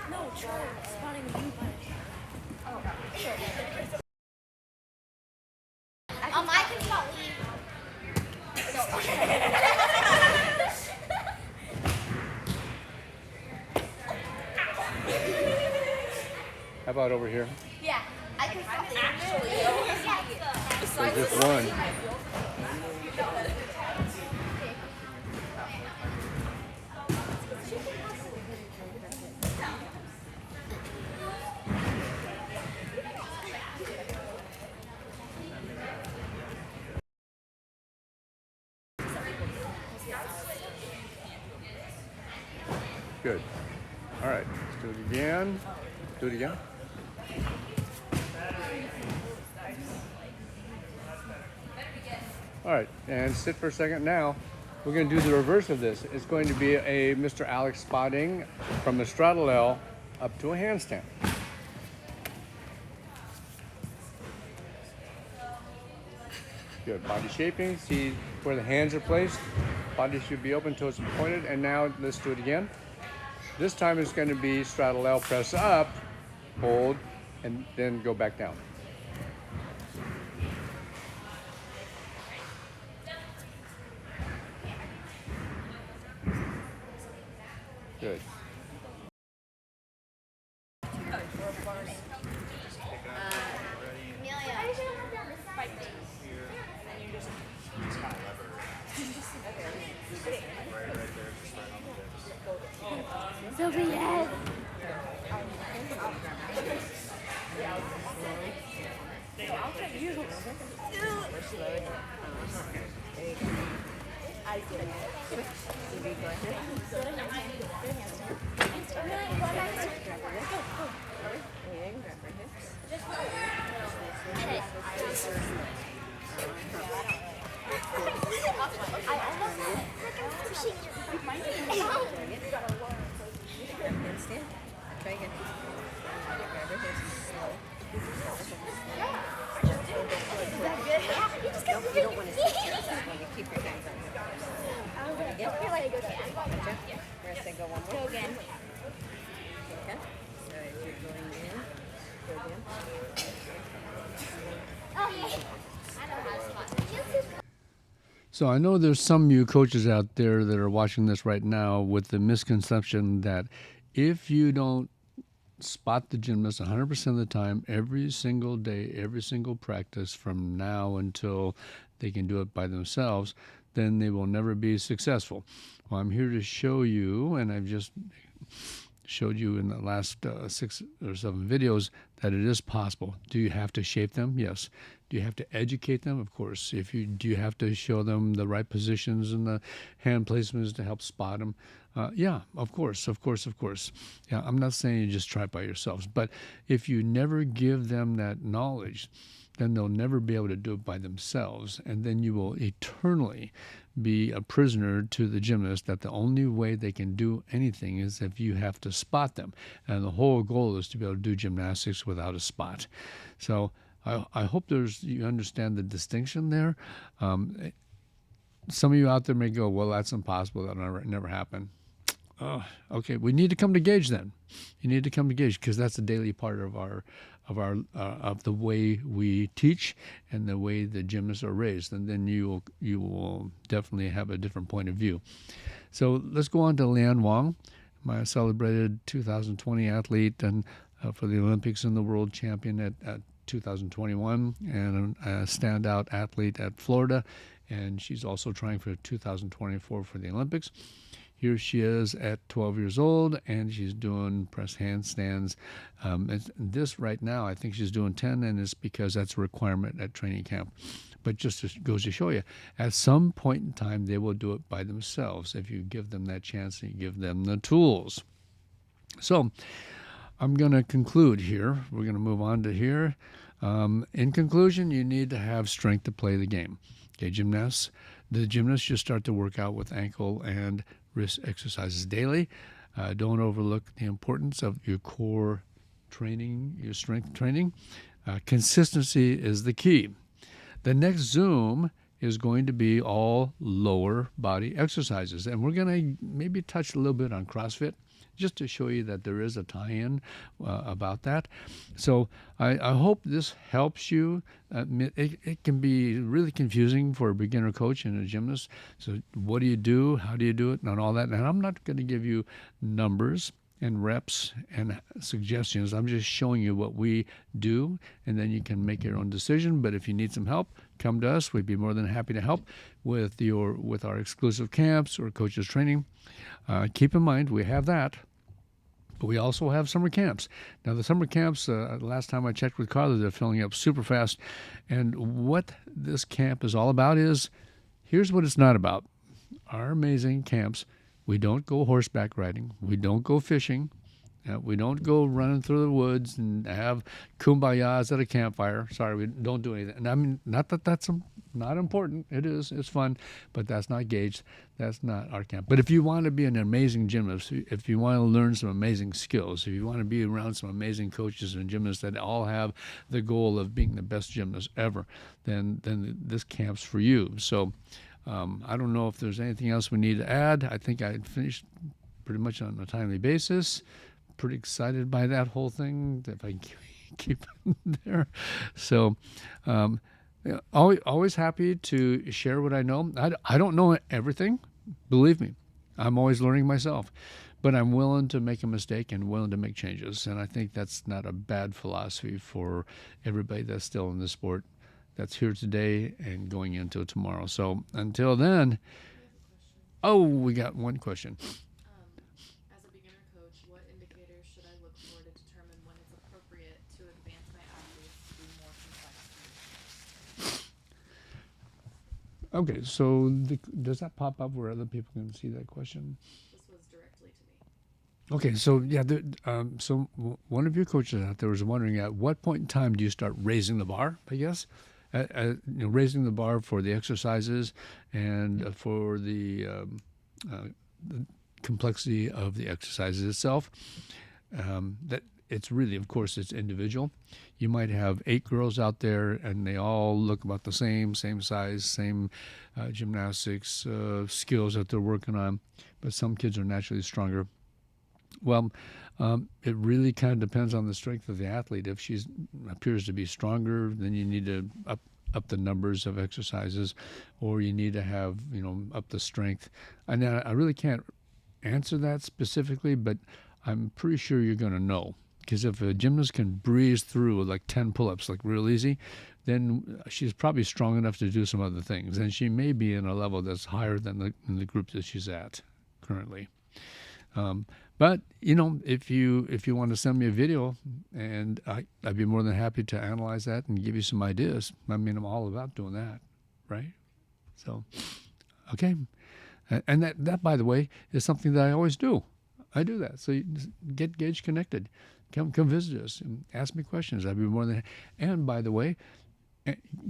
No, try spotting you. I can spot Lee. How about over here? Yeah, I can spot Lee. Actually, There's just one. Good. All right, let's do it again. Do it again. All right, and sit for a second now. We're going to do the reverse of this. It's going to be a Mr. Alex spotting from the straddle L up to a handstand. Good, body shaping. See where the hands are placed. Body should be open, toes pointed. And now let's do it again. This time it's going to be straddle L, press up, hold, and then go back down. Good. Sophie, yes. Try again. Grab her hips slow. You don't want to sit here. You want to keep your hands on your hips. Rest and go one more. Go again. Okay. So as you're going in, go again. So I know there's some of you coaches out there that are watching this right now with the misconception that if you don't spot the gymnast 100% of the time, every single day, every single practice from now until they can do it by themselves, then they will never be successful. Well, I'm here to show you, and I've just showed you in the last 6 or 7 videos, that it is possible. Do you have to shape them? Yes. Do you have to educate them? Of course. Do you have to show them the right positions and the hand placements to help spot them? Yeah, of course. Yeah, I'm not saying you just try it by yourselves, but if you never give them that knowledge, then they'll never be able to do it by themselves, and then you will eternally be a prisoner to the gymnast that the only way they can do anything is if you have to spot them. And the whole goal is to be able to do gymnastics without a spot. So I hope you understand the distinction there. Some of you out there may go, well, that's impossible. That'll never happen. Oh, okay. We need to come to Gage then. You need to come to Gage because that's a daily part of the way we teach and the way the gymnasts are raised, and then you will definitely have a different point of view. So let's go on to Lian Wang, my celebrated 2020 athlete and for the Olympics and the world champion at 2021, and a standout athlete at Florida, and she's also trying for 2024 for the Olympics. Here she is at 12 years old, and she's doing press handstands. This right now, I think she's doing 10, and it's because that's a requirement at training camp. But just goes to show you, at some point in time, they will do it by themselves if you give them that chance and you give them the tools. So I'm going to conclude here. We're going to move on to here. In conclusion, you need to have strength to play the game. Okay, the gymnasts just start to work out with ankle and wrist exercises daily. Don't overlook the importance of your core training, your strength training. Consistency is the key. The next Zoom is going to be all lower body exercises, and we're going to maybe touch a little bit on CrossFit, just to show you that there is a tie-in about that. So I hope this helps you. It can be really confusing for a beginner coach and a gymnast. So what do you do? How do you do it? And all that. And I'm not going to give you numbers and reps and suggestions. I'm just showing you what we do, and then you can make your own decision. But if you need some help, come to us. We'd be more than happy to help with our exclusive camps or coaches training. Keep in mind, we have that, but we also have summer camps. Now, the summer camps, last time I checked with Carla, they're filling up super fast. And what this camp is all about is, here's what it's not about. Our amazing camps, we don't go horseback riding. We don't go fishing. We don't go running through the woods and have kumbayas at a campfire. Sorry, we don't do anything. And I mean, not that that's not important. It is. It's fun, but that's not Gage. That's not our camp. But if you want to be an amazing gymnast, if you want to learn some amazing skills, if you want to be around some amazing coaches and gymnasts that all have the goal of being the best gymnast ever, then this camp's for you. So I don't know if there's anything else we need to add. I think I finished pretty much on a timely basis. Pretty excited by that whole thing, if I keep there. So always happy to share what I know. I don't know everything, believe me. I'm always learning myself, but I'm willing to make a mistake and willing to make changes. And I think that's not a bad philosophy for everybody that's still in the sport, that's here today and going into tomorrow. So until then, we got one question. As a beginner coach, what indicators should I look for to determine when it's appropriate to advance my athletes to do more complex Okay, movements? so does that pop up where other people can see that question? This was directly to me. Okay, so yeah, one of your coaches out there was wondering at what point in time do you start raising the bar, I guess? Raising the bar for the exercises and for the complexity of the exercises itself. That it's really, of course, it's individual. You might have 8 girls out there and they all look about the same size, same gymnastics skills that they're working on, but some kids are naturally stronger. Well, it really kind of depends on the strength of the athlete. If she appears to be stronger, then you need to up the numbers of exercises, or you need to have, up the strength. And I really can't answer that specifically, but I'm pretty sure you're going to know. Because if a gymnast can breeze through like 10 pull-ups, like real easy, then she's probably strong enough to do some other things. And she may be in a level that's higher than the group that she's at currently. But if you want to send me a video, and I'd be more than happy to analyze that and give you some ideas. I mean, I'm all about doing that, right? So, okay. And that, by the way, is something that I always do. I do that. So you get Gage connected. Come visit us and ask me questions. I'd be more than. And by the way,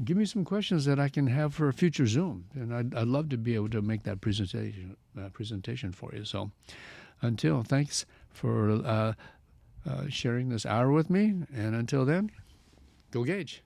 give me some questions that I can have for a future Zoom, and I'd love to be able to make that presentation for you. So, thanks for sharing this hour with me, and until then, go Gage.